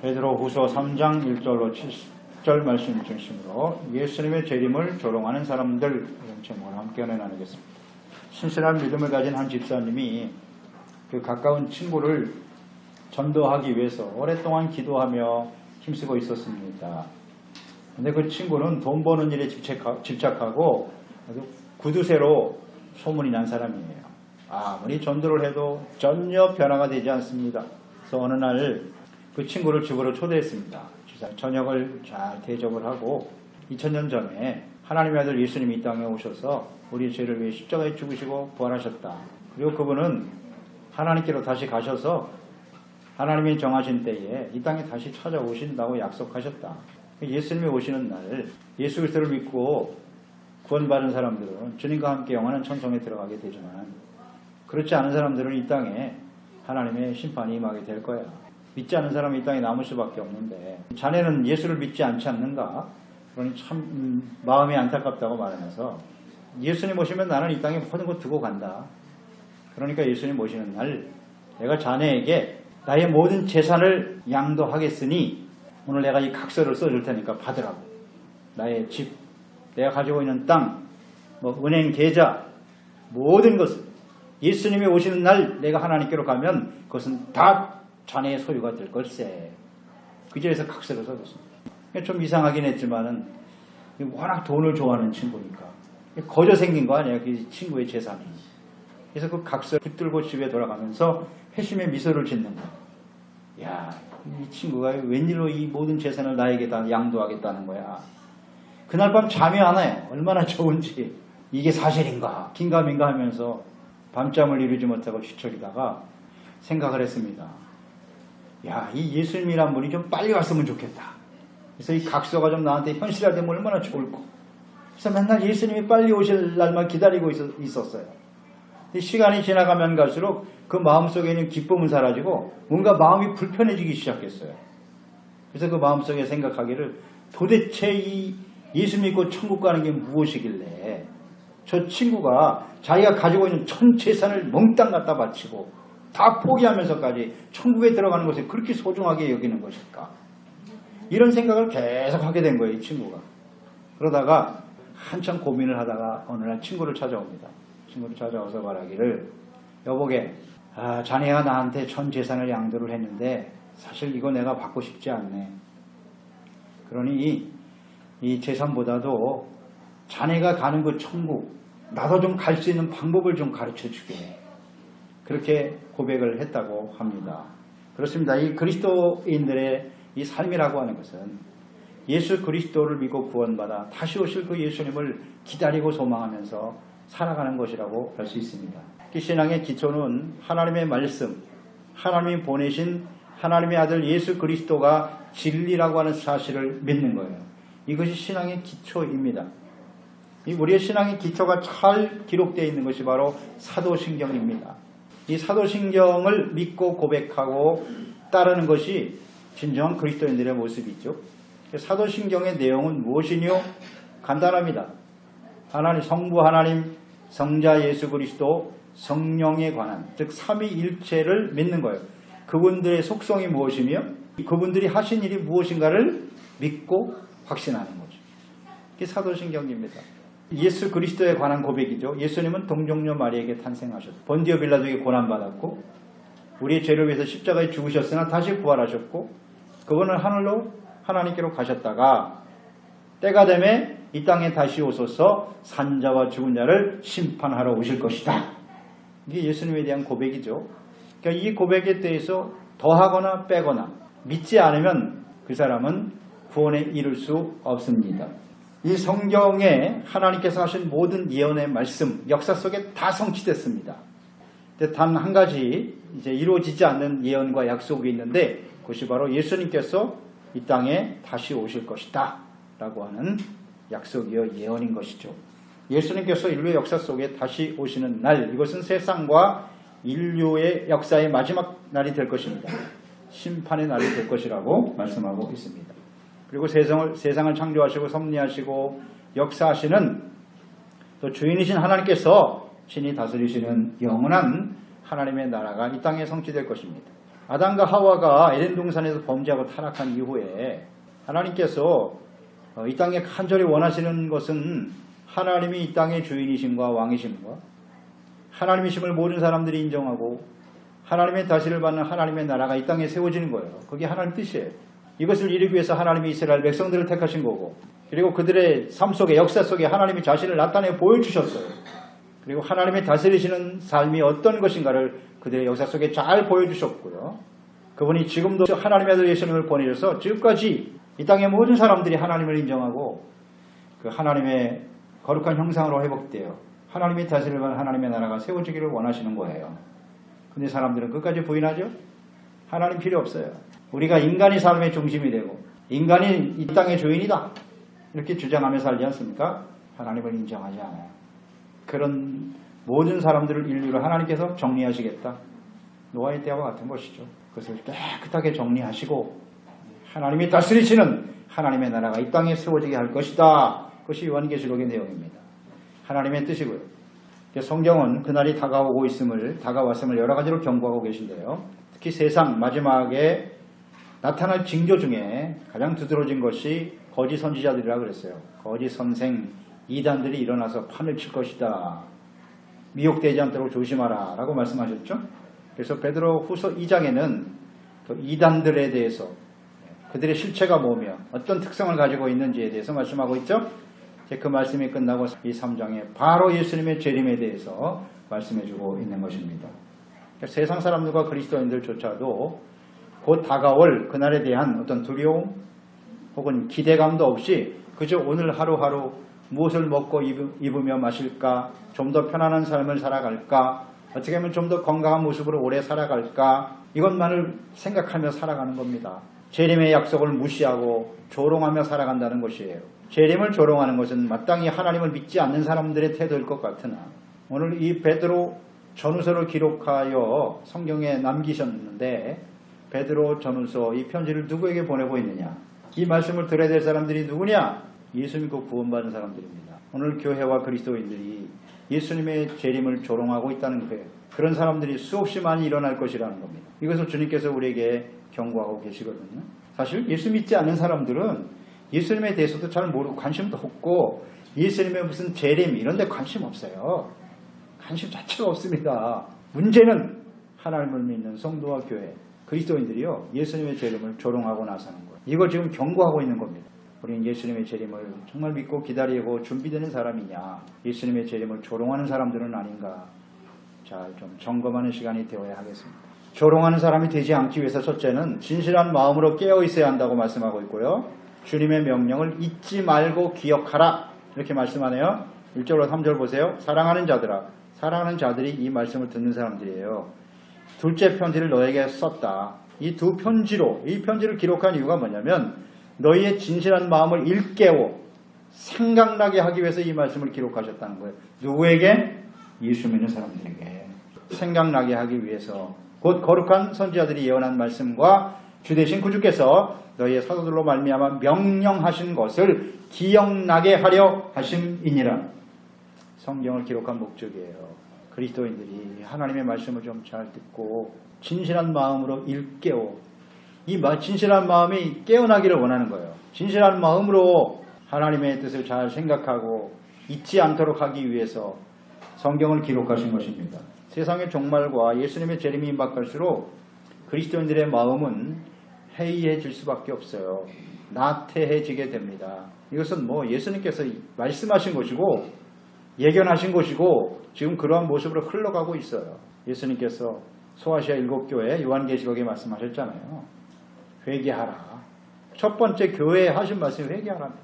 베드로후서 3장 1절로 7절 말씀 중심으로 예수님의 재림을 조롱하는 사람들 이런 제목으로 함께 은혜 나누겠습니다. 신실한 믿음을 가진 한 집사님이 그 가까운 친구를 전도하기 위해서 오랫동안 기도하며 힘쓰고 있었습니다. 근데 그 친구는 돈 버는 일에 집착하고 구두쇠로 소문이 난 사람이에요. 아무리 전도를 해도 전혀 변화가 되지 않습니다. 그래서 어느 날 그 친구를 집으로 초대했습니다. 저녁을 잘 대접을 하고 2000년 전에 하나님의 아들 예수님이 이 땅에 오셔서 우리의 죄를 위해 십자가에 죽으시고 부활하셨다. 그리고 그분은 하나님께로 다시 가셔서 하나님이 정하신 때에 이 땅에 다시 찾아오신다고 약속하셨다. 예수님이 오시는 날 예수 그리스도를 믿고 구원받은 사람들은 주님과 함께 영원한 천성에 들어가게 되지만 그렇지 않은 사람들은 이 땅에 하나님의 심판이 임하게 될 거야. 믿지 않는 사람이 이 땅에 남을 수밖에 없는데 자네는 예수를 믿지 않지 않는가? 그러니 참 마음이 안타깝다고 말하면서 예수님 오시면 나는 이 땅에 모든 것 두고 간다. 그러니까 예수님 오시는 날 내가 자네에게 나의 모든 재산을 양도하겠으니 오늘 내가 이 각서를 써줄 테니까 받으라고. 나의 집, 내가 가지고 있는 땅, 은행 계좌 모든 것을 예수님이 오시는 날 내가 하나님께로 가면 그것은 다 자네의 소유가 될 걸세. 그 자리에서 각서를 써줬습니다. 좀 이상하긴 했지만은 워낙 돈을 좋아하는 친구니까 거저 생긴 거 아니에요. 그 친구의 재산이. 그래서 그 각서를 붙들고 집에 돌아가면서 회심의 미소를 짓는 거예요. 야, 이 친구가 웬일로 이 모든 재산을 나에게 다 양도하겠다는 거야. 그날 밤 잠이 안 와요. 얼마나 좋은지. 이게 사실인가 긴가민가 하면서 밤잠을 이루지 못하고 뒤척이다가 생각을 했습니다. 야, 이 예수님이란 분이 좀 빨리 왔으면 좋겠다. 그래서 이 각서가 좀 나한테 현실화되면 얼마나 좋을까. 그래서 맨날 예수님이 빨리 오실 날만 기다리고 있었어요. 시간이 지나가면 갈수록 그 마음속에 있는 기쁨은 사라지고 뭔가 마음이 불편해지기 시작했어요. 그래서 그 마음속에 생각하기를 도대체 이 예수 믿고 천국 가는 게 무엇이길래 저 친구가 자기가 가지고 있는 전 재산을 몽땅 갖다 바치고 다 포기하면서까지 천국에 들어가는 것을 그렇게 소중하게 여기는 것일까? 이런 생각을 계속 하게 된 거예요, 이 친구가. 그러다가 한참 고민을 하다가 어느 날 친구를 찾아옵니다. 친구를 찾아와서 말하기를 여보게, 자네가 나한테 전 재산을 양도를 했는데 사실 이거 내가 받고 싶지 않네. 그러니 이 재산보다도 자네가 가는 그 천국 나도 좀 갈 수 있는 방법을 좀 가르쳐 주게. 그렇게 고백을 했다고 합니다. 그렇습니다. 이 그리스도인들의 이 삶이라고 하는 것은 예수 그리스도를 믿고 구원받아 다시 오실 그 예수님을 기다리고 소망하면서 살아가는 것이라고 할 수 있습니다. 신앙의 기초는 하나님의 말씀, 하나님이 보내신 하나님의 아들 예수 그리스도가 진리라고 하는 사실을 믿는 거예요. 이것이 신앙의 기초입니다. 우리의 신앙의 기초가 잘 기록되어 있는 것이 바로 사도신경입니다. 이 사도신경을 믿고 고백하고 따르는 것이 진정한 그리스도인들의 모습이죠. 사도신경의 내용은 무엇이뇨? 간단합니다. 하나님, 성부 하나님, 성자 예수 그리스도, 성령에 관한, 즉 삼위일체를 믿는 거예요. 그분들의 속성이 무엇이며 그분들이 하신 일이 무엇인가를 믿고 확신하는 거죠. 이게 사도신경입니다. 예수 그리스도에 관한 고백이죠. 예수님은 동정녀 마리에게 탄생하셨고 본디오 빌라도에게 고난받았고 우리의 죄를 위해서 십자가에 죽으셨으나 다시 부활하셨고 그분은 하늘로 하나님께로 가셨다가 때가 되매 이 땅에 다시 오셔서 산자와 죽은 자를 심판하러 오실 것이다. 이게 예수님에 대한 고백이죠. 그러니까 이 고백에 대해서 더하거나 빼거나 믿지 않으면 그 사람은 구원에 이를 수 없습니다. 이 성경에 하나님께서 하신 모든 예언의 말씀, 역사 속에 다 성취됐습니다. 단 한 가지 이제 이루어지지 않는 예언과 약속이 있는데 그것이 바로 예수님께서 이 땅에 다시 오실 것이다 라고 하는 약속이요 예언인 것이죠. 예수님께서 인류의 역사 속에 다시 오시는 날, 이것은 세상과 인류의 역사의 마지막 날이 될 것입니다. 심판의 날이 될 것이라고 말씀하고 있습니다. 그리고 세상을 창조하시고 섭리하시고 역사하시는 또 주인이신 하나님께서 친히 다스리시는 영원한 하나님의 나라가 이 땅에 성취될 것입니다. 아담과 하와가 에덴 동산에서 범죄하고 타락한 이후에 하나님께서 이 땅에 간절히 원하시는 것은 하나님이 이 땅의 주인이심과 왕이심과 하나님이심을 모든 사람들이 인정하고 하나님의 다스림을 받는 하나님의 나라가 이 땅에 세워지는 거예요. 그게 하나님 뜻이에요. 이것을 이루기 위해서 하나님이 이스라엘 백성들을 택하신 거고, 그리고 그들의 삶 속에, 역사 속에 하나님이 자신을 나타내 보여주셨어요. 그리고 하나님의 다스리시는 삶이 어떤 것인가를 그들의 역사 속에 잘 보여주셨고요. 그분이 지금도 하나님의 아들 예수님을 보내셔서 지금까지 이 땅의 모든 사람들이 하나님을 인정하고 그 하나님의 거룩한 형상으로 회복되어 하나님이 다스리는 하나님의 나라가 세워지기를 원하시는 거예요. 근데 사람들은 끝까지 부인하죠? 하나님 필요 없어요. 우리가 인간이 삶의 중심이 되고 인간이 이 땅의 주인이다 이렇게 주장하며 살지 않습니까? 하나님을 인정하지 않아요. 그런 모든 사람들을 인류를 하나님께서 정리하시겠다. 노아의 때와 같은 것이죠. 그것을 깨끗하게 정리하시고 하나님이 다스리시는 하나님의 나라가 이 땅에 세워지게 할 것이다. 그것이 요한계시록의 내용입니다. 하나님의 뜻이고요. 성경은 그날이 다가왔음을 여러 가지로 경고하고 계신데요. 특히 세상 마지막에 나타날 징조 중에 가장 두드러진 것이 거짓 선지자들이라 그랬어요. 거짓 선생 이단들이 일어나서 판을 칠 것이다. 미혹되지 않도록 조심하라 라고 말씀하셨죠. 그래서 베드로 후서 2장에는 그 이단들에 대해서 그들의 실체가 뭐며 어떤 특성을 가지고 있는지에 대해서 말씀하고 있죠. 그 말씀이 끝나고 이 3장에 바로 예수님의 재림에 대해서 말씀해주고 있는 것입니다. 세상 사람들과 그리스도인들조차도 곧 다가올 그날에 대한 어떤 두려움 혹은 기대감도 없이 그저 오늘 하루하루 무엇을 먹고 입으며 마실까, 좀 더 편안한 삶을 살아갈까, 어떻게 하면 좀 더 건강한 모습으로 오래 살아갈까, 이것만을 생각하며 살아가는 겁니다. 재림의 약속을 무시하고 조롱하며 살아간다는 것이에요. 재림을 조롱하는 것은 마땅히 하나님을 믿지 않는 사람들의 태도일 것 같으나 오늘 이 베드로 전후서를 기록하여 성경에 남기셨는데 베드로 전후서 이 편지를 누구에게 보내고 있느냐? 이 말씀을 들어야 될 사람들이 누구냐? 예수 믿고 구원받은 사람들입니다. 오늘 교회와 그리스도인들이 예수님의 재림을 조롱하고 있다는 거예요. 그런 사람들이 수없이 많이 일어날 것이라는 겁니다. 이것을 주님께서 우리에게 경고하고 계시거든요. 사실 예수 믿지 않는 사람들은 예수님에 대해서도 잘 모르고 관심도 없고 예수님의 무슨 재림 이런 데 관심 없어요. 관심 자체가 없습니다. 문제는 하나님을 믿는 성도와 교회, 그리스도인들이요 예수님의 재림을 조롱하고 나서는 거예요. 이걸 지금 경고하고 있는 겁니다. 우리는 예수님의 재림을 정말 믿고 기다리고 준비되는 사람이냐, 예수님의 재림을 조롱하는 사람들은 아닌가, 자, 좀 점검하는 시간이 되어야 하겠습니다. 조롱하는 사람이 되지 않기 위해서 첫째는 진실한 마음으로 깨어 있어야 한다고 말씀하고 있고요. 주님의 명령을 잊지 말고 기억하라 이렇게 말씀하네요. 1절로 3절 보세요. 사랑하는 자들아, 사랑하는 자들이 이 말씀을 듣는 사람들이에요. 둘째 편지를 너에게 썼다. 이 두 편지로, 이 편지를 기록한 이유가 뭐냐면 너희의 진실한 마음을 일깨워 생각나게 하기 위해서 이 말씀을 기록하셨다는 거예요. 누구에게? 예수 믿는 사람들에게 생각나게 하기 위해서, 곧 거룩한 선지자들이 예언한 말씀과 주되신 구주께서 너희의 사도들로 말미암아 명령하신 것을 기억나게 하려 하심이니라. 성경을 기록한 목적이에요. 그리스도인들이 하나님의 말씀을 좀 잘 듣고 진실한 마음으로 일깨워, 이 진실한 마음이 깨어나기를 원하는 거예요. 진실한 마음으로 하나님의 뜻을 잘 생각하고 잊지 않도록 하기 위해서 성경을 기록하신 것입니다. 세상의 종말과 예수님의 재림이 임박할수록 그리스도인들의 마음은 해이해질 수밖에 없어요. 나태해지게 됩니다. 이것은 예수님께서 말씀하신 것이고 예견하신 것이고 지금 그러한 모습으로 흘러가고 있어요. 예수님께서 소아시아 7교회 요한계시록에 말씀하셨잖아요. 회개하라. 첫 번째 교회에 하신 말씀이 회개하랍니다.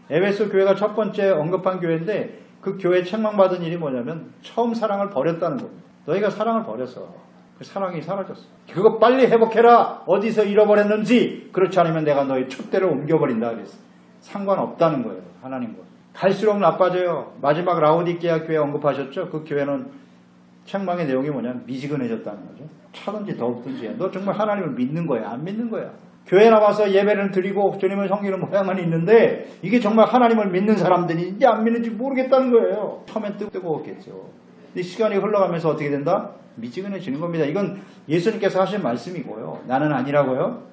에베소 교회가 첫 번째 언급한 교회인데 그 교회에 책망받은 일이 뭐냐면 처음 사랑을 버렸다는 겁니다. 너희가 사랑을 버렸어. 그 사랑이 사라졌어. 그거 빨리 회복해라. 어디서 잃어버렸는지. 그렇지 않으면 내가 너희 촛대를 옮겨버린다 그랬어. 상관없다는 거예요. 하나님과. 갈수록 나빠져요. 마지막 라오디게아 교회 언급하셨죠. 그 교회는 책망의 내용이 뭐냐면 미지근해졌다는 거죠. 차든지 더욱든지 너 정말 하나님을 믿는 거야? 안 믿는 거야? 교회 나와서 예배를 드리고 주님을 섬기는 모양은 있는데 이게 정말 하나님을 믿는 사람들인지 안 믿는지 모르겠다는 거예요. 처음엔 뜨거웠겠죠. 근데 시간이 흘러가면서 어떻게 된다? 미지근해지는 겁니다. 이건 예수님께서 하신 말씀이고요. 나는 아니라고요?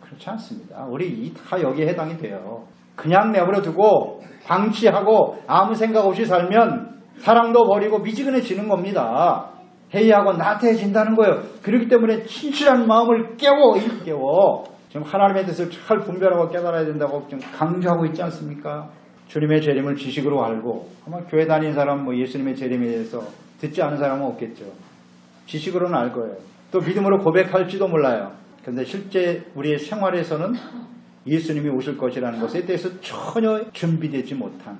그렇지 않습니다. 우리 다 여기에 해당이 돼요. 그냥 내버려 두고 방치하고 아무 생각 없이 살면 사랑도 버리고 미지근해지는 겁니다. 회의하고 나태해진다는 거예요. 그렇기 때문에 진실한 마음을 일깨워. 지금 하나님의 뜻을 잘 분별하고 깨달아야 된다고 좀 강조하고 있지 않습니까? 주님의 재림을 지식으로 알고, 아마 교회 다니는 사람, 예수님의 재림에 대해서 듣지 않은 사람은 없겠죠. 지식으로는 알 거예요. 또 믿음으로 고백할지도 몰라요. 그런데 실제 우리의 생활에서는 예수님이 오실 것이라는 것에 대해서 전혀 준비되지 못한,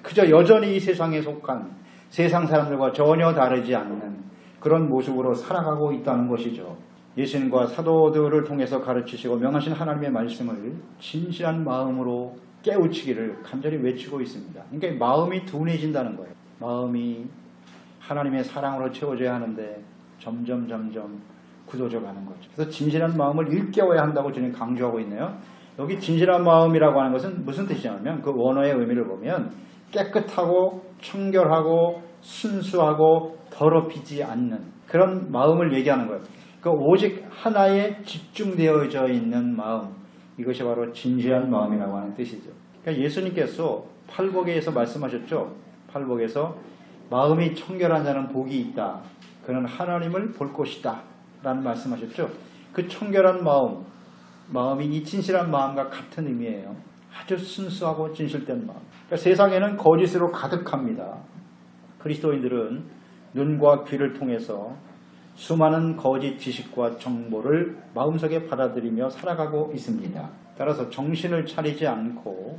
그저 여전히 이 세상에 속한 세상 사람들과 전혀 다르지 않는 그런 모습으로 살아가고 있다는 것이죠. 예수님과 사도들을 통해서 가르치시고 명하신 하나님의 말씀을 진실한 마음으로 깨우치기를 간절히 외치고 있습니다. 그러니까 마음이 둔해진다는 거예요. 마음이 하나님의 사랑으로 채워져야 하는데 점점 굳어져 가는 거죠. 그래서 진실한 마음을 일깨워야 한다고 주님 강조하고 있네요. 여기 진실한 마음이라고 하는 것은 무슨 뜻이냐면 그 원어의 의미를 보면 깨끗하고 청결하고 순수하고 더럽히지 않는 그런 마음을 얘기하는 거예요. 그 오직 하나에 집중되어져 있는 마음, 이것이 바로 진실한 마음이라고 하는 뜻이죠. 그러니까 예수님께서 팔복에서 말씀하셨죠. 팔복에서 마음이 청결한 자는 복이 있다. 그는 하나님을 볼 것이다. 라는 말씀하셨죠. 그 청결한 마음이 이 진실한 마음과 같은 의미예요. 아주 순수하고 진실된 마음. 그러니까 세상에는 거짓으로 가득합니다. 그리스도인들은 눈과 귀를 통해서 수많은 거짓 지식과 정보를 마음속에 받아들이며 살아가고 있습니다. 따라서 정신을 차리지 않고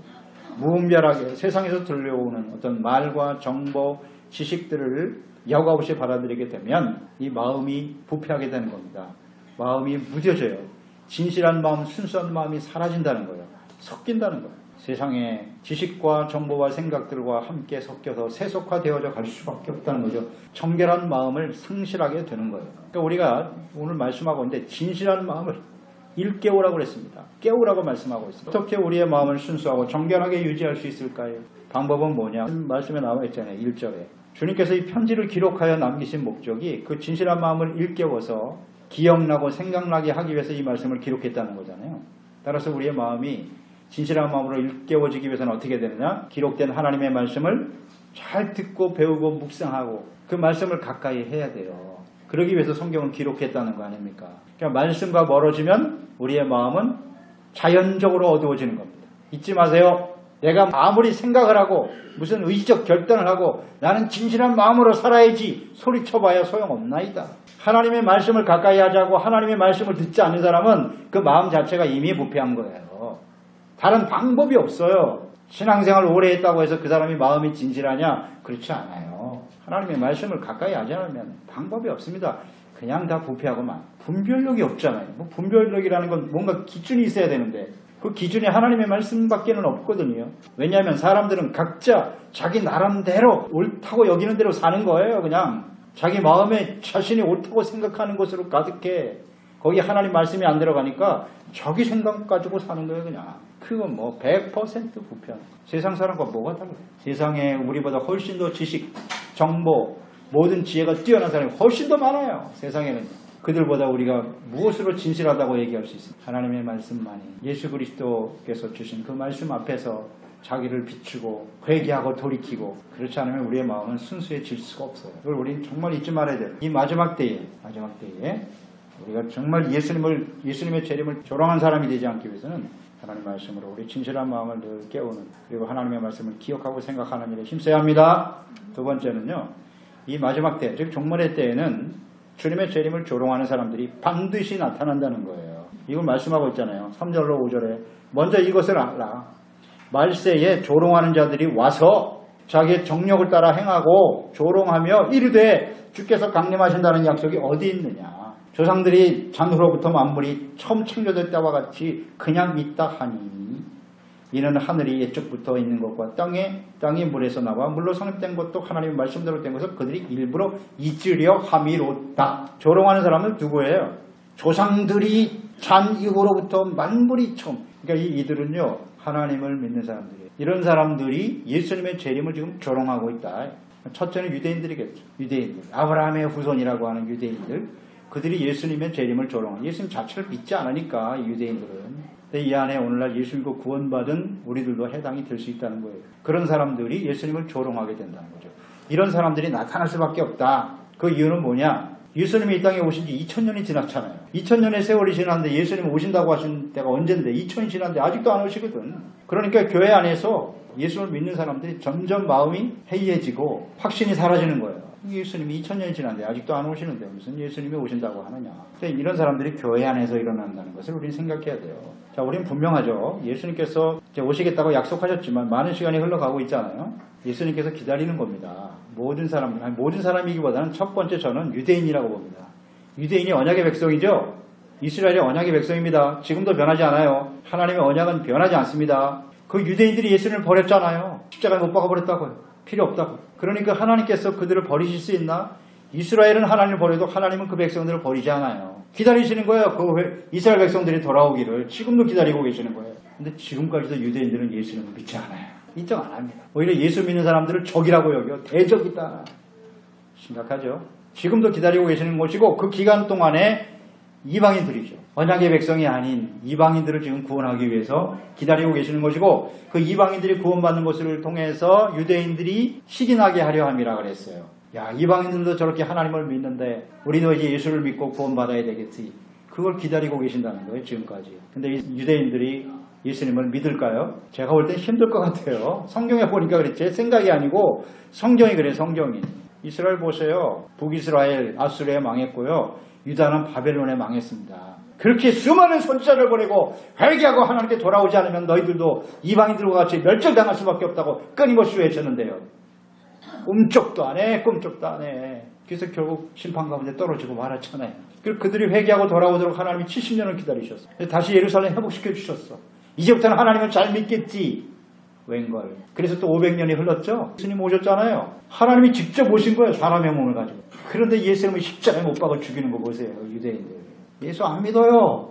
무분별하게 세상에서 들려오는 어떤 말과 정보, 지식들을 여과 없이 받아들이게 되면 이 마음이 부패하게 되는 겁니다. 마음이 무뎌져요. 진실한 마음, 순수한 마음이 사라진다는 거예요. 섞인다는 거예요. 세상의 지식과 정보와 생각들과 함께 섞여서 세속화되어져 갈 수밖에 없다는 거죠. 청결한 마음을 상실하게 되는 거예요. 그러니까 우리가 오늘 말씀하고 있는데 진실한 마음을 일깨우라고 그랬습니다. 깨우라고 말씀하고 있습니다. 어떻게 우리의 마음을 순수하고 정결하게 유지할 수 있을까요? 방법은 뭐냐? 말씀에 나와 있잖아요. 1절에. 주님께서 이 편지를 기록하여 남기신 목적이 그 진실한 마음을 일깨워서 기억나고 생각나게 하기 위해서 이 말씀을 기록했다는 거잖아요. 따라서 우리의 마음이 진실한 마음으로 일깨워지기 위해서는 어떻게 되느냐? 기록된 하나님의 말씀을 잘 듣고 배우고 묵상하고 그 말씀을 가까이 해야 돼요. 그러기 위해서 성경을 기록했다는 거 아닙니까? 그러니까 말씀과 멀어지면 우리의 마음은 자연적으로 어두워지는 겁니다. 잊지 마세요. 내가 아무리 생각을 하고 무슨 의지적 결단을 하고 나는 진실한 마음으로 살아야지 소리쳐봐야 소용없나이다. 하나님의 말씀을 가까이 하자고 하나님의 말씀을 듣지 않는 사람은 그 마음 자체가 이미 부패한 거예요. 다른 방법이 없어요. 신앙생활 오래 했다고 해서 그 사람이 마음이 진실하냐? 그렇지 않아요. 하나님의 말씀을 가까이 하지 않으면 방법이 없습니다. 그냥 다 부패하고만. 분별력이 없잖아요. 분별력이라는 건 뭔가 기준이 있어야 되는데 그 기준이 하나님의 말씀밖에는 없거든요. 왜냐하면 사람들은 각자 자기 나름대로 옳다고 여기는 대로 사는 거예요. 그냥 자기 마음에 자신이 옳다고 생각하는 것으로 가득해. 거기 하나님 말씀이 안 들어가니까 자기 생각 가지고 사는 거예요. 그냥. 그건 100% 부패하는 거예요. 세상 사람과 뭐가 달라요? 세상에 우리보다 훨씬 더 지식, 정보, 모든 지혜가 뛰어난 사람이 훨씬 더 많아요. 세상에는. 그들보다 우리가 무엇으로 진실하다고 얘기할 수 있습니까? 하나님의 말씀만이 예수 그리스도께서 주신 그 말씀 앞에서 자기를 비추고 회개하고 돌이키고 그렇지 않으면 우리의 마음은 순수해질 수가 없어요. 그걸 우리는 정말 잊지 말아야 돼요. 이 마지막 때에 우리가 정말 예수님의 재림을 조롱한 사람이 되지 않기 위해서는 하나님 말씀으로 우리 진실한 마음을 늘 깨우는 그리고 하나님의 말씀을 기억하고 생각하는 일에 힘써야 합니다. 두 번째는요. 이 마지막 때, 즉 종말의 때에는 주님의 재림을 조롱하는 사람들이 반드시 나타난다는 거예요. 이걸 말씀하고 있잖아요. 3절로 5절에 먼저 이것을 알라. 말세에 조롱하는 자들이 와서 자기의 정력을 따라 행하고 조롱하며 이르되 주께서 강림하신다는 약속이 어디 있느냐. 조상들이 잔후로부터 만물이 처음 창조될 때와 같이 그냥 있다 하니 이는 하늘이 옛적부터 있는 것과 땅이 물에서 나와 물로 성립된 것도 하나님의 말씀대로 된 것을 그들이 일부러 잊으려 함이로다. 조롱하는 사람은 누구예요? 조상들이 잔 이후로부터 만물이 처음. 그러니까 이들은요 하나님을 믿는 사람들이에요. 이런 사람들이 예수님의 재림을 지금 조롱하고 있다. 첫째는 유대인들이겠죠. 유대인들. 아브라함의 후손이라고 하는 유대인들. 그들이 예수님의 재림을 조롱하고 예수님 자체를 믿지 않으니까 이 유대인들은. 근데 이 안에 오늘날 예수 믿고 구원받은 우리들도 해당이 될 수 있다는 거예요. 그런 사람들이 예수님을 조롱하게 된다는 거죠. 이런 사람들이 나타날 수밖에 없다. 그 이유는 뭐냐? 예수님이 이 땅에 오신 지 2000년이 지났잖아요. 2000년의 세월이 지났는데 예수님 오신다고 하신 때가 언젠데 2000이 지났는데 아직도 안 오시거든. 그러니까 교회 안에서 예수를 믿는 사람들이 점점 마음이 해이해지고 확신이 사라지는 거예요. 예수님이 2000년이 지났는데 아직도 안 오시는데 무슨 예수님이 오신다고 하느냐. 근데 이런 사람들이 교회 안에서 일어난다는 것을 우리는 생각해야 돼요. 자, 우리는 분명하죠. 예수님께서 이제 오시겠다고 약속하셨지만 많은 시간이 흘러가고 있잖아요. 예수님께서 기다리는 겁니다. 모든 사람이기보다는 첫 번째 저는 유대인이라고 봅니다. 유대인이 언약의 백성이죠. 이스라엘이 언약의 백성입니다. 지금도 변하지 않아요. 하나님의 언약은 변하지 않습니다. 그 유대인들이 예수님을 버렸잖아요. 십자가에 못 박아버렸다고요. 필요 없다고. 그러니까 하나님께서 그들을 버리실 수 있나? 이스라엘은 하나님을 버려도 하나님은 그 백성들을 버리지 않아요. 기다리시는 거예요. 그 이스라엘 백성들이 돌아오기를 지금도 기다리고 계시는 거예요. 근데 지금까지도 유대인들은 예수님을 믿지 않아요. 인정 안 합니다. 오히려 예수 믿는 사람들을 적이라고 여겨. 대적이다. 심각하죠. 지금도 기다리고 계시는 것이고 그 기간 동안에 이방인들이죠. 언약의 백성이 아닌 이방인들을 지금 구원하기 위해서 기다리고 계시는 것이고 그 이방인들이 구원받는 것을 통해서 유대인들이 시기나게 하려 함이라 그랬어요. 야, 이방인들도 저렇게 하나님을 믿는데 우리도 이제 예수를 믿고 구원받아야 되겠지. 그걸 기다리고 계신다는 거예요, 지금까지. 근데 예수님들이 예수님을 믿을까요? 제가 볼 땐 힘들 것 같아요. 성경에 보니까 그랬지. 제 생각이 아니고 성경이 그래요, 성경이. 이스라엘 보세요. 북이스라엘 아수르에 망했고요. 유다는 바벨론에 망했습니다. 그렇게 수많은 선지자를 보내고 회개하고 하나님께 돌아오지 않으면 너희들도 이방인들과 같이 멸절당할 수밖에 없다고 끊임없이 외쳤는데요. 꿈쩍도 안 해. 그래서 결국 심판 가운데 떨어지고 말았잖아요. 그들이 회개하고 돌아오도록 하나님이 70년을 기다리셨어. 다시 예루살렘 회복시켜 주셨어. 이제부터는 하나님을 잘 믿겠지. 웬걸. 그래서 또 500년이 흘렀죠. 예수님 오셨잖아요. 하나님이 직접 오신 거예요. 사람의 몸을 가지고. 그런데 예수님을 십자가에 못 박아 죽이는 거 보세요. 유대인들. 예수 안 믿어요.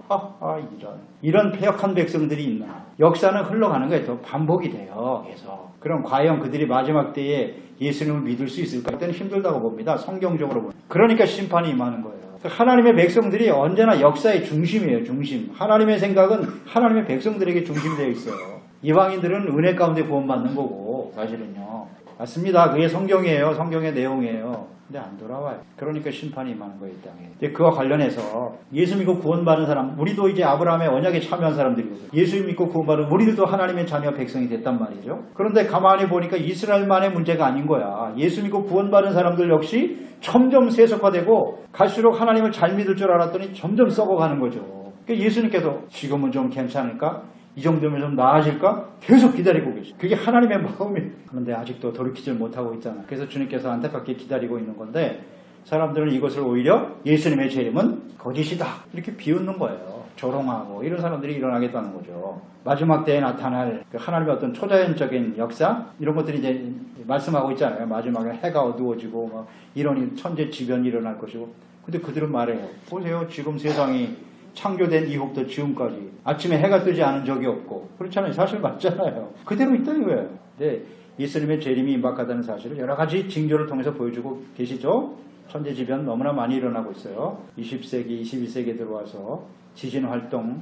이런 패역한 백성들이 있나. 역사는 흘러가는 거예요. 또 반복이 돼요. 계속. 그럼 과연 그들이 마지막 때에 예수님을 믿을 수 있을까? 그때는 힘들다고 봅니다. 성경적으로 보면. 그러니까 심판이 임하는 거예요. 하나님의 백성들이 언제나 역사의 중심이에요. 중심. 하나님의 생각은 하나님의 백성들에게 중심이 되어 있어요. 이방인들은 은혜 가운데 구원받는 거고 사실은요. 맞습니다. 그게 성경이에요. 성경의 내용이에요. 근데 안 돌아와요. 그러니까 심판이 임하는 거예요, 이 땅에. 근데 그와 관련해서 예수 믿고 구원받은 사람, 우리도 이제 아브라함의 언약에 참여한 사람들이거든요. 예수 믿고 구원받은 우리들도 하나님의 자녀 백성이 됐단 말이죠. 그런데 가만히 보니까 이스라엘만의 문제가 아닌 거야. 예수 믿고 구원받은 사람들 역시 점점 세속화되고 갈수록 하나님을 잘 믿을 줄 알았더니 점점 썩어가는 거죠. 그러니까 예수님께서 지금은 좀 괜찮을까? 이 정도면 좀 나아질까? 계속 기다리고 계셔. 그게 하나님의 마음이에요. 그런데 아직도 돌이키질 못하고 있잖아. 그래서 주님께서 안타깝게 기다리고 있는 건데 사람들은 이것을 오히려 예수님의 재림은 거짓이다. 이렇게 비웃는 거예요. 조롱하고 이런 사람들이 일어나겠다는 거죠. 마지막 때에 나타날 하나님의 어떤 초자연적인 역사 이런 것들이 이제 말씀하고 있잖아요. 마지막에 해가 어두워지고 막 이런 천재지변이 일어날 것이고. 근데 그들은 말해요. 보세요. 지금 세상이 창조된 이후부터 지금까지 아침에 해가 뜨지 않은 적이 없고 그렇잖아요. 사실 맞잖아요. 그대로 있다 이거예요. 근데 예수님의 재림이 임박하다는 사실을 여러 가지 징조를 통해서 보여주고 계시죠. 천재지변 너무나 많이 일어나고 있어요. 20세기, 21세기에 들어와서 지진 활동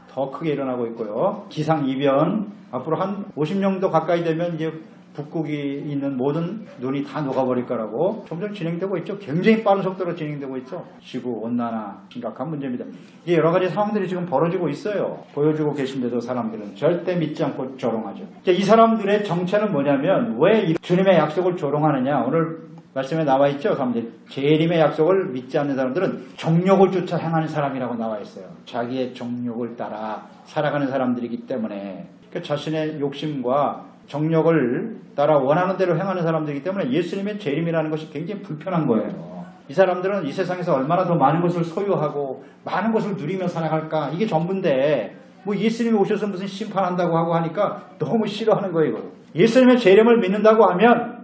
더 크게 일어나고 있고요. 기상이변 앞으로 한 50년도 가까이 되면 이제 북극이 있는 모든 눈이 다 녹아버릴 거라고 점점 진행되고 있죠. 굉장히 빠른 속도로 진행되고 있죠. 지구온난화 심각한 문제입니다. 이게 여러 가지 상황들이 지금 벌어지고 있어요. 보여주고 계신데도 사람들은 절대 믿지 않고 조롱하죠. 이 사람들의 정체는 뭐냐면 왜 주님의 약속을 조롱하느냐. 오늘 말씀에 나와 있죠. 사람들 재림의 약속을 믿지 않는 사람들은 정욕을 쫓아 행하는 사람이라고 나와 있어요. 자기의 정욕을 따라 살아가는 사람들이기 때문에 자신의 욕심과 정욕을 따라 원하는 대로 행하는 사람들이기 때문에 예수님의 재림이라는 것이 굉장히 불편한 거예요. 이 사람들은 이 세상에서 얼마나 더 많은 것을 소유하고 많은 것을 누리며 살아갈까 이게 전부인데 뭐 예수님이 오셔서 무슨 심판한다고 하고 하니까 너무 싫어하는 거예요. 이거. 예수님의 재림을 믿는다고 하면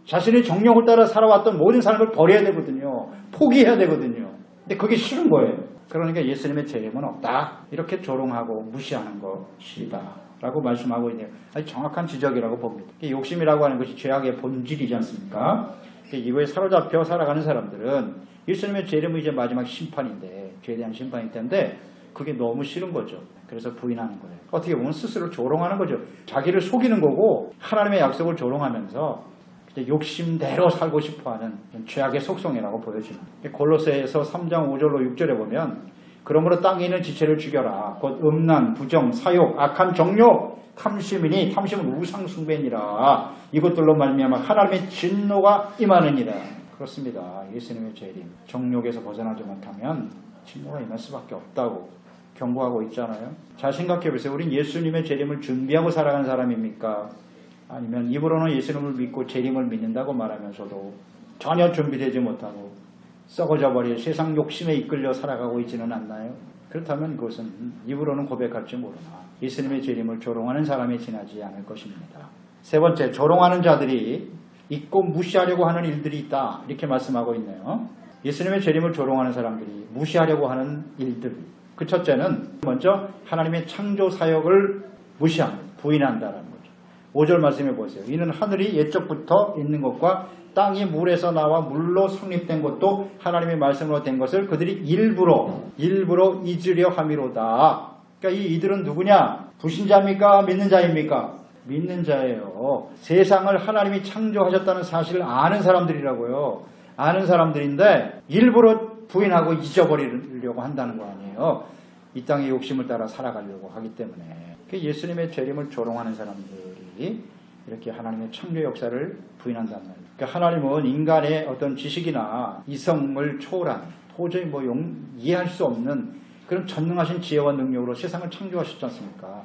자신의 정욕을 따라 살아왔던 모든 삶을 버려야 되거든요. 포기해야 되거든요. 근데 그게 싫은 거예요. 그러니까 예수님의 재림은 없다. 이렇게 조롱하고 무시하는 것이다. 라고 말씀하고 있네요. 아주 정확한 지적이라고 봅니다. 욕심이라고 하는 것이 죄악의 본질이지 않습니까? 이거에 사로잡혀 살아가는 사람들은 예수님의 재림은 이제 마지막 심판인데, 죄에 대한 심판일 텐데 그게 너무 싫은 거죠. 그래서 부인하는 거예요. 어떻게 보면 스스로 조롱하는 거죠. 자기를 속이는 거고 하나님의 약속을 조롱하면서 욕심대로 살고 싶어하는 죄악의 속성이라고 보여집니다. 골로새에서 3장 5절로 6절에 보면 그러므로 땅에 있는 지체를 죽여라. 곧 음란, 부정, 사욕, 악한 정욕, 탐심이니 탐심은 우상 숭배니라. 이것들로 말미암아 하나님의 진노가 임하느니라. 그렇습니다. 예수님의 재림, 정욕에서 벗어나지 못하면 진노가 임할 수밖에 없다고 경고하고 있잖아요. 잘 생각해 보세요. 우린 예수님의 재림을 준비하고 살아가는 사람입니까? 아니면 입으로는 예수님을 믿고 재림을 믿는다고 말하면서도 전혀 준비되지 못하고 썩어져 버릴 세상 욕심에 이끌려 살아가고 있지는 않나요? 그렇다면 그것은 입으로는 고백할지 모르나 예수님의 재림을 조롱하는 사람에 지나지 않을 것입니다. 세 번째, 조롱하는 자들이 잊고 무시하려고 하는 일들이 있다. 이렇게 말씀하고 있네요. 예수님의 재림을 조롱하는 사람들이 무시하려고 하는 일들. 그 첫째는 먼저 하나님의 창조 사역을 무시하는, 부인한다는 거죠. 5절 말씀해 보세요. 이는 하늘이 옛적부터 있는 것과 땅이 물에서 나와 물로 성립된 것도 하나님의 말씀으로 된 것을 그들이 일부러 잊으려 함이로다. 그러니까 이 이들은 누구냐? 불신자입니까? 믿는 자입니까? 믿는 자예요. 세상을 하나님이 창조하셨다는 사실을 아는 사람들이라고요. 아는 사람들인데 일부러 부인하고 잊어버리려고 한다는 거 아니에요. 이 땅의 욕심을 따라 살아가려고 하기 때문에. 예수님의 재림을 조롱하는 사람들이 이렇게 하나님의 창조 역사를 부인한다는 말이에요. 그러니까 하나님은 인간의 어떤 지식이나 이성을 초월한 도저히 이해할 수 없는 그런 전능하신 지혜와 능력으로 세상을 창조하셨지 않습니까?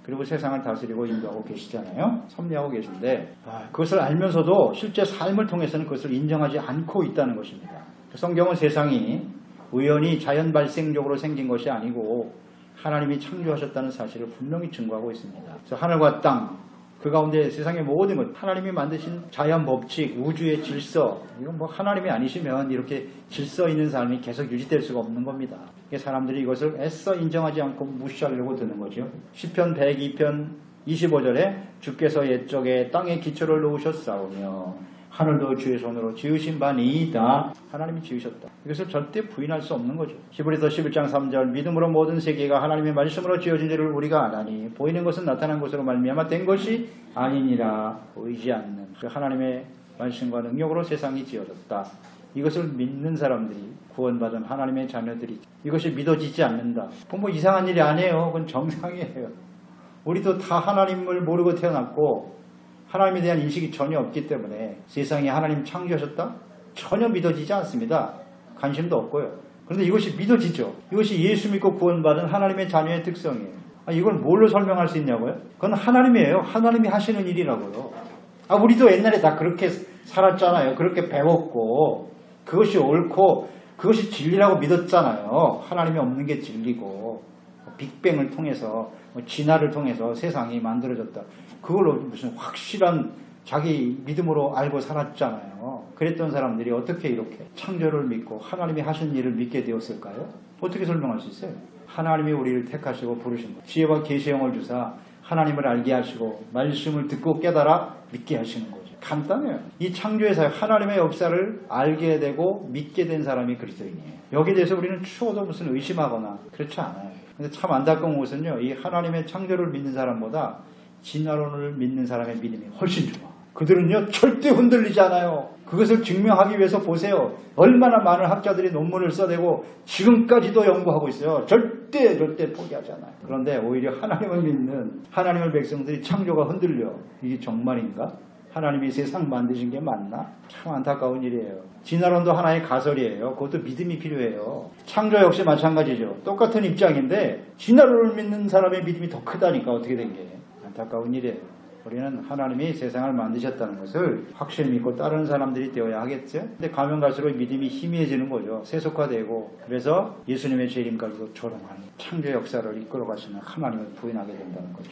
그리고 세상을 다스리고 인도하고 계시잖아요. 섭리하고 계신데 그것을 알면서도 실제 삶을 통해서는 그것을 인정하지 않고 있다는 것입니다. 성경은 세상이 우연히 자연 발생적으로 생긴 것이 아니고 하나님이 창조하셨다는 사실을 분명히 증거하고 있습니다. 그래서 하늘과 땅, 그 가운데 세상의 모든 것, 하나님이 만드신 자연 법칙, 우주의 질서, 이건 하나님이 아니시면 이렇게 질서 있는 삶이 계속 유지될 수가 없는 겁니다. 사람들이 이것을 애써 인정하지 않고 무시하려고 드는 거죠. 시편 102편 25절에 주께서 옛적에 땅에 기초를 놓으셨사오며 하늘도 주의 손으로 지으신 바니이다. 하나님이 지으셨다. 이것을 절대 부인할 수 없는 거죠. 히브리서 11장 3절 믿음으로 모든 세계가 하나님의 말씀으로 지어진 줄을 우리가 아나니 보이는 것은 나타난 것으로 말미암아 된 것이 아니니라. 보이지 않는 그 하나님의 말씀과 능력으로 세상이 지어졌다. 이것을 믿는 사람들이 구원받은 하나님의 자녀들이 이것이 믿어지지 않는다. 그건 이상한 일이 아니에요. 그건 정상이에요. 우리도 다 하나님을 모르고 태어났고 하나님에 대한 인식이 전혀 없기 때문에 세상에 하나님 창조하셨다? 전혀 믿어지지 않습니다. 관심도 없고요. 그런데 이것이 믿어지죠. 이것이 예수 믿고 구원받은 하나님의 자녀의 특성이에요. 이걸 뭘로 설명할 수 있냐고요? 그건 하나님이에요. 하나님이 하시는 일이라고요. 우리도 옛날에 다 그렇게 살았잖아요. 그렇게 배웠고 그것이 옳고 그것이 진리라고 믿었잖아요. 하나님이 없는 게 진리고 빅뱅을 통해서 진화를 통해서 세상이 만들어졌다. 그걸로 무슨 확실한 자기 믿음으로 알고 살았잖아요. 그랬던 사람들이 어떻게 이렇게 창조를 믿고 하나님이 하신 일을 믿게 되었을까요? 어떻게 설명할 수 있어요? 하나님이 우리를 택하시고 부르신 것, 지혜와 계시형을 주사 하나님을 알게 하시고 말씀을 듣고 깨달아 믿게 하시는 거죠. 간단해요. 이 창조의 사역, 하나님의 역사를 알게 되고 믿게 된 사람이 그리스도인이에요. 여기에 대해서 우리는 추워도 무슨 의심하거나 그렇지 않아요. 근데 참 안타까운 것은요, 이 하나님의 창조를 믿는 사람보다 진화론을 믿는 사람의 믿음이 훨씬 좋아. 그들은요 절대 흔들리지 않아요. 그것을 증명하기 위해서 보세요. 얼마나 많은 학자들이 논문을 써대고 지금까지도 연구하고 있어요. 절대 포기하지 않아요. 그런데 오히려 하나님을 믿는 하나님의 백성들이 창조가 흔들려. 이게 정말인가? 하나님이 세상 만드신 게 맞나? 참 안타까운 일이에요. 진화론도 하나의 가설이에요. 그것도 믿음이 필요해요. 창조 역시 마찬가지죠. 똑같은 입장인데 진화론을 믿는 사람의 믿음이 더 크다니까 어떻게 된 게. 안타까운 일이에요. 우리는 하나님이 세상을 만드셨다는 것을 확실히 믿고 따르는 사람들이 되어야 하겠죠. 근데 가면 갈수록 믿음이 희미해지는 거죠. 세속화되고 그래서 예수님의 재림까지도 조롱하는 창조 역사를 이끌어가시는 하나님을 부인하게 된다는 거죠.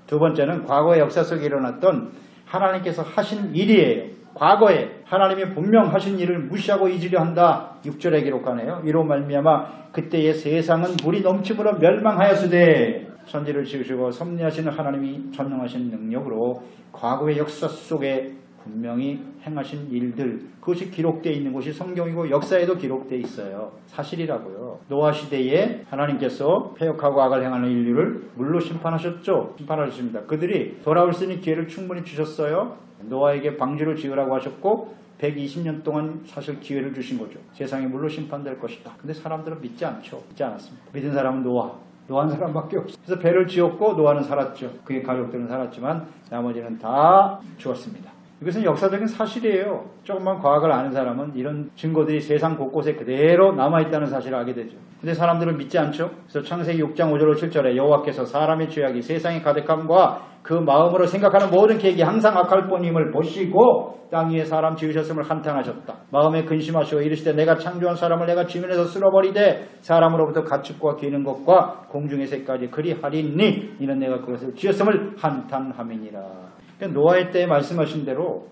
두 번째는 과거의 역사 속에 일어났던 하나님께서 하신 일이에요. 과거에 하나님이 분명 하신 일을 무시하고 잊으려 한다. 6절에 기록하네요. 이로 말미암아 그때의 세상은 물이 넘침으로 멸망하였으되 천지를 지으시고 섭리하시는 하나님이 전능하신 능력으로 과거의 역사 속에 분명히 행하신 일들, 그것이 기록되어 있는 것이 성경이고 역사에도 기록되어 있어요. 사실이라고요. 노아 시대에 하나님께서 패역하고 악을 행하는 인류를 물로 심판하셨죠. 심판하셨습니다. 그들이 돌아올 수 있는 기회를 충분히 주셨어요. 노아에게 방주를 지으라고 하셨고 120년 동안 사실 기회를 주신 거죠. 세상이 물로 심판될 것이다. 근데 사람들은 믿지 않죠. 믿지 않았습니다. 믿은 사람은 노아한 사람밖에 없어요. 그래서 배를 지었고 노아는 살았죠. 그의 가족들은 살았지만 나머지는 다 죽었습니다. 이것은 역사적인 사실이에요. 조금만 과학을 아는 사람은 이런 증거들이 세상 곳곳에 그대로 남아있다는 사실을 알게 되죠. 근데 사람들은 믿지 않죠. 그래서 창세기 6장 5절 7절에 여호와께서 사람의 죄악이 세상에 가득함과 그 마음으로 생각하는 모든 계획이 항상 악할 뿐임을 보시고 땅 위에 사람 지으셨음을 한탄하셨다. 마음에 근심하시고 이르시되 내가 창조한 사람을 내가 지면에서 쓸어버리되 사람으로부터 가축과 기는 것과 공중의 새까지 그리하리니 이는 내가 그것을 지었음을 한탄함이니라. 노아의 때에 말씀하신 대로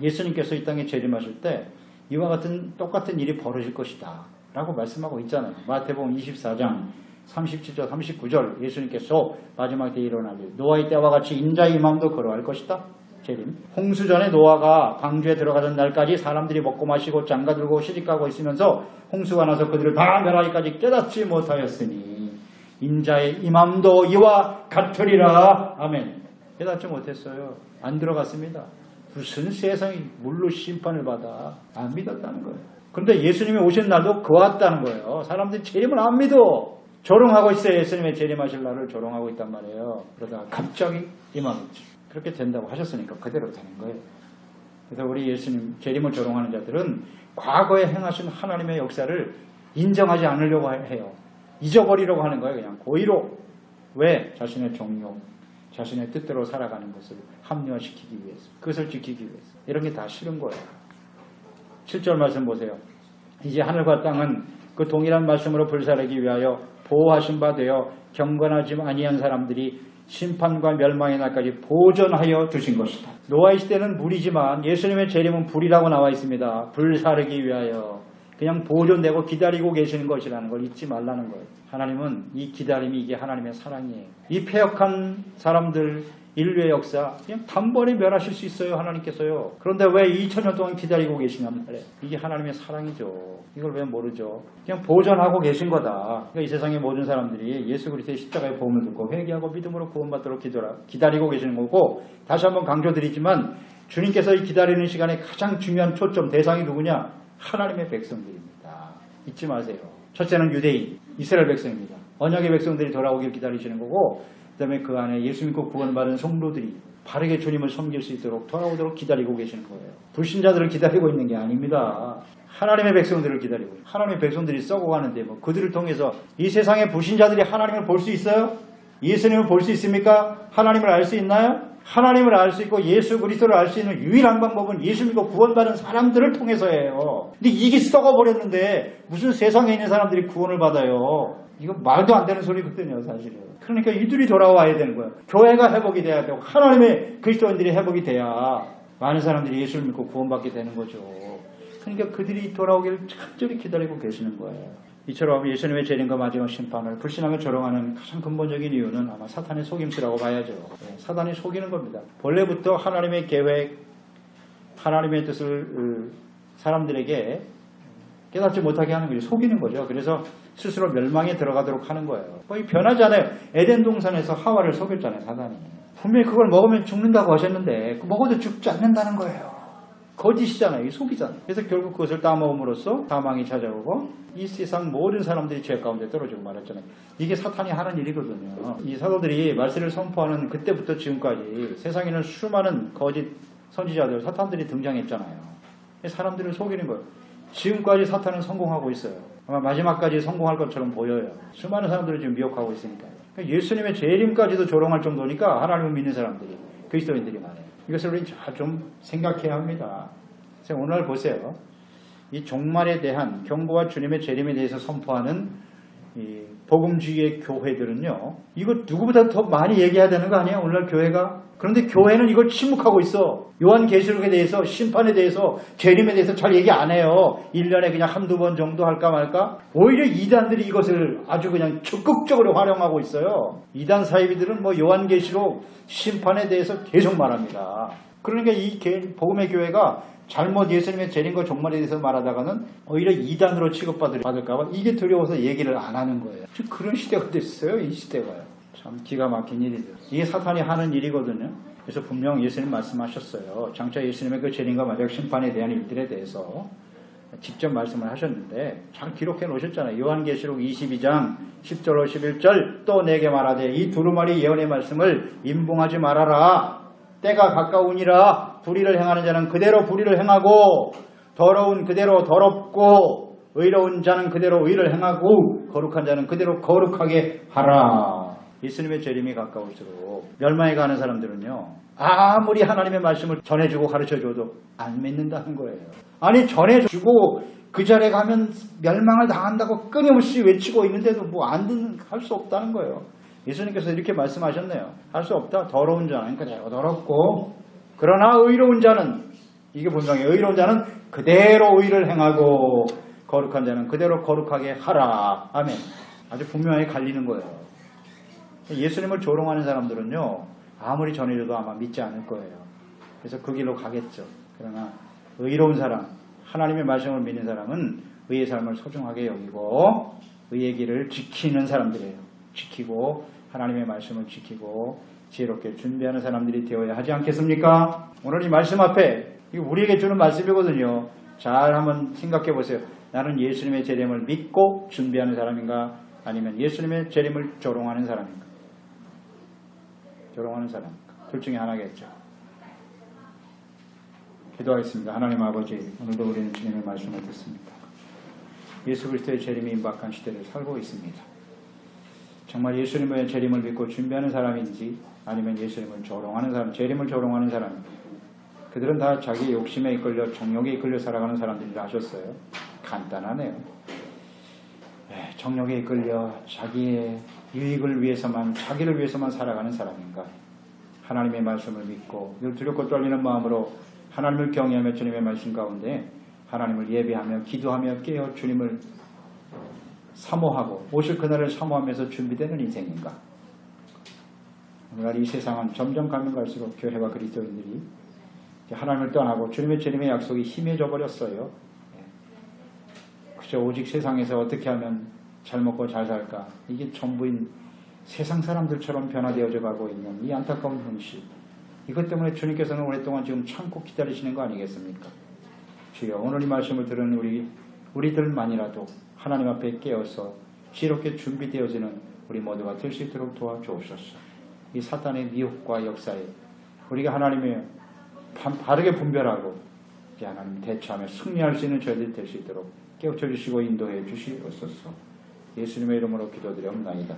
예수님께서 이 땅에 재림하실 때 이와 같은 똑같은 일이 벌어질 것이다 라고 말씀하고 있잖아요. 마태복음 24장 37절 39절 예수님께서 마지막 때에 일어날 일 노아의 때와 같이 인자의 임함도 걸어갈 것이다. 재림. 홍수 전에 노아가 방주에 들어가던 날까지 사람들이 먹고 마시고 장가들고 시집가고 있으면서 홍수가 나서 그들을 다 멸하기까지 깨닫지 못하였으니 인자의 임함도 이와 같으리라. 아멘. 깨닫지 못했어요. 안 들어갔습니다. 무슨 세상이 물로 심판을 받아. 안 믿었다는 거예요. 그런데 예수님이 오신 날도 그왔다는 거예요. 사람들이 재림을 안 믿어. 조롱하고 있어요. 예수님의 재림하실 날을 조롱하고 있단 말이에요. 그러다가 갑자기 임하겠죠. 그렇게 된다고 하셨으니까 그대로 되는 거예요. 그래서 우리 예수님 재림을 조롱하는 자들은 과거에 행하신 하나님의 역사를 인정하지 않으려고 해요. 잊어버리려고 하는 거예요. 그냥 고의로. 왜? 자신의 종교, 자신의 뜻대로 살아가는 것을 합리화시키기 위해서, 그것을 지키기 위해서. 이런 게 다 싫은 거예요. 7절 말씀 보세요. 이제 하늘과 땅은 그 동일한 말씀으로 불사르기 위하여 보호하신 바 되어 경건하지 아니한 사람들이 심판과 멸망의 날까지 보존하여 두신 것이다. 노아의 시대는 물이지만 예수님의 재림은 불이라고 나와 있습니다. 불사르기 위하여 그냥 보존되고 기다리고 계시는 것이라는 걸 잊지 말라는 거예요. 하나님은 이 기다림이 이게 하나님의 사랑이에요. 이 패역한 사람들 인류의 역사 그냥 단번에 멸하실 수 있어요. 하나님께서요. 그런데 왜 2000년 동안 기다리고 계시냔 말이에요. 이게 하나님의 사랑이죠. 이걸 왜 모르죠. 그냥 보존하고 계신 거다. 그러니까 이 세상의 모든 사람들이 예수 그리스도의 십자가의 복음을 듣고 회개하고 믿음으로 구원받도록 기다리고 계시는 거고, 다시 한번 강조드리지만 주님께서 이 기다리는 시간에 가장 중요한 초점 대상이 누구냐? 하나님의 백성들입니다. 잊지 마세요. 첫째는 유대인, 이스라엘 백성입니다. 언약의 백성들이 돌아오길 기다리시는 거고, 그 다음에 그 안에 예수 믿고 구원받은 성도들이 바르게 주님을 섬길 수 있도록 돌아오도록 기다리고 계시는 거예요. 불신자들을 기다리고 있는 게 아닙니다. 하나님의 백성들을 기다리고 있어요. 하나님의 백성들이 썩어가는데 뭐 그들을 통해서 이 세상의 불신자들이 하나님을 볼 수 있어요? 예수님을 볼 수 있습니까? 하나님을 알 수 있나요? 하나님을 알 수 있고 예수 그리스도를 알 수 있는 유일한 방법은 예수 믿고 구원받은 사람들을 통해서예요. 근데 이게 썩어버렸는데 무슨 세상에 있는 사람들이 구원을 받아요? 이거 말도 안 되는 소리거든요, 사실은. 그러니까 이들이 돌아와야 되는 거예요. 교회가 회복이 돼야 되고 하나님의 그리스도인들이 회복이 돼야 많은 사람들이 예수를 믿고 구원받게 되는 거죠. 그러니까 그들이 돌아오기를 철저히 기다리고 계시는 거예요. 이처럼 예수님의 재림과 마지막 심판을 불신하며 조롱하는 가장 근본적인 이유는 아마 사탄의 속임수라고 봐야죠. 사탄이 속이는 겁니다. 본래부터 하나님의 계획, 하나님의 뜻을 사람들에게 깨닫지 못하게 하는 거죠. 속이는 거죠. 그래서 스스로 멸망에 들어가도록 하는 거예요. 거의 변하지 않아요. 에덴 동산에서 하와를 속였잖아요, 사단이. 분명히 그걸 먹으면 죽는다고 하셨는데 먹어도 죽지 않는다는 거예요. 거짓이잖아요. 속이잖아요. 그래서 결국 그것을 따먹음으로써 사망이 찾아오고 이 세상 모든 사람들이 죄 가운데 떨어지고 말았잖아요. 이게 사탄이 하는 일이거든요. 이 사도들이 말씀을 선포하는 그때부터 지금까지 세상에는 수많은 거짓 선지자들, 사탄들이 등장했잖아요. 사람들을 속이는 거예요. 지금까지 사탄은 성공하고 있어요. 아마 마지막까지 성공할 것처럼 보여요. 수많은 사람들을 지금 미혹하고 있으니까요. 예수님의 재림까지도 조롱할 정도니까 하나님을 믿는 사람들이, 그리스도인들이 많아요. 이것을 우리 좀 생각해야 합니다. 오늘 보세요. 이 종말에 대한 경고와 주님의 재림에 대해서 선포하는 이 복음주의의 교회들은요, 이거 누구보다 더 많이 얘기해야 되는 거 아니야? 오늘날 교회가? 그런데 교회는 이걸 침묵하고 있어. 요한계시록에 대해서, 심판에 대해서, 재림에 대해서 잘 얘기 안 해요. 1년에 그냥 한두 번 정도 할까 말까? 오히려 이단들이 이것을 아주 그냥 적극적으로 활용하고 있어요. 이단 사이비들은 뭐 요한계시록, 심판에 대해서 계속 말합니다. 그러니까 이 복음의 교회가 잘못 예수님의 재림과 종말에 대해서 말하다가는 오히려 이단으로 취급받을까봐 이게 두려워서 얘기를 안 하는 거예요. 지금 그런 시대가 됐어요. 이 시대가요. 참 기가 막힌 일이죠. 이게 사탄이 하는 일이거든요. 그래서 분명 예수님 말씀하셨어요. 장차 예수님의 그 재림과 마지막 심판에 대한 일들에 대해서 직접 말씀을 하셨는데 잘 기록해 놓으셨잖아요. 요한계시록 22장 10절로 11절 또 내게 말하되 이 두루마리 예언의 말씀을 임봉하지 말아라. 때가 가까우니라. 불의를 행하는 자는 그대로 불의를 행하고 더러운 그대로 더럽고 의로운 자는 그대로 의를 행하고 거룩한 자는 그대로 거룩하게 하라. 예수님의 재림이 가까울수록 멸망에 가는 사람들은요, 아무리 하나님의 말씀을 전해주고 가르쳐줘도 안 믿는다는 거예요. 아니 전해주고 그 자리에 가면 멸망을 당한다고 끊임없이 외치고 있는데도 뭐 안 듣는 할 수 없다는 거예요. 예수님께서 이렇게 말씀하셨네요. 할 수 없다. 더러운 자는 그대로 더럽고 그러나 의로운 자는, 이게 분명히 의로운 자는 그대로 의를 행하고 거룩한 자는 그대로 거룩하게 하라. 아멘. 아주 분명히 갈리는 거예요. 예수님을 조롱하는 사람들은요, 아무리 전해줘도 아마 믿지 않을 거예요. 그래서 그 길로 가겠죠. 그러나 의로운 사람, 하나님의 말씀을 믿는 사람은 의의 삶을 소중하게 여기고 의의 길을 지키는 사람들이에요. 지키고 하나님의 말씀을 지키고 지혜롭게 준비하는 사람들이 되어야 하지 않겠습니까? 오늘 이 말씀 앞에 이거 우리에게 주는 말씀이거든요. 잘 한번 생각해 보세요. 나는 예수님의 재림을 믿고 준비하는 사람인가? 아니면 예수님의 재림을 조롱하는 사람인가? 조롱하는 사람인가? 둘 중에 하나겠죠. 기도하겠습니다. 하나님 아버지, 오늘도 우리는 주님의 말씀을 듣습니다. 예수 그리스도의 재림이 임박한 시대를 살고 있습니다. 정말 예수님의 재림을 믿고 준비하는 사람인지 아니면 예수님을 조롱하는 사람, 재림을 조롱하는 사람, 그들은 다 자기의 욕심에 이끌려 정욕에 이끌려 살아가는 사람들이라 하셨어요. 간단하네요. 정욕에 이끌려 자기의 유익을 위해서만, 자기를 위해서만 살아가는 사람인가? 하나님의 말씀을 믿고 늘 두렵고 떨리는 마음으로 하나님을 경외하며 주님의 말씀 가운데 하나님을 예배하며 기도하며 깨어 주님을 사모하고 오실 그날을 사모하면서 준비되는 인생인가? 오늘날 이 세상은 점점 가면 갈수록 교회와 그리스도인들이 하나님을 떠나고 주님의 재림의 약속이 희미해져 버렸어요. 그저 오직 세상에서 어떻게 하면 잘 먹고 잘 살까? 이게 전부인 세상 사람들처럼 변화되어져 가고 있는 이 안타까운 현실. 이것 때문에 주님께서는 오랫동안 지금 참고 기다리시는 거 아니겠습니까? 주여, 오늘 이 말씀을 들은 우리들만이라도 하나님 앞에 깨어서 지혜롭게 준비되어지는 우리 모두가 될 수 있도록 도와주옵소서. 이 사탄의 미혹과 역사에 우리가 하나님의 바르게 분별하고 이제 하나님 대처하며 승리할 수 있는 저희들이 될 수 있도록 깨우쳐 주시고 인도해 주시옵소서. 예수님의 이름으로 기도드리옵나이다.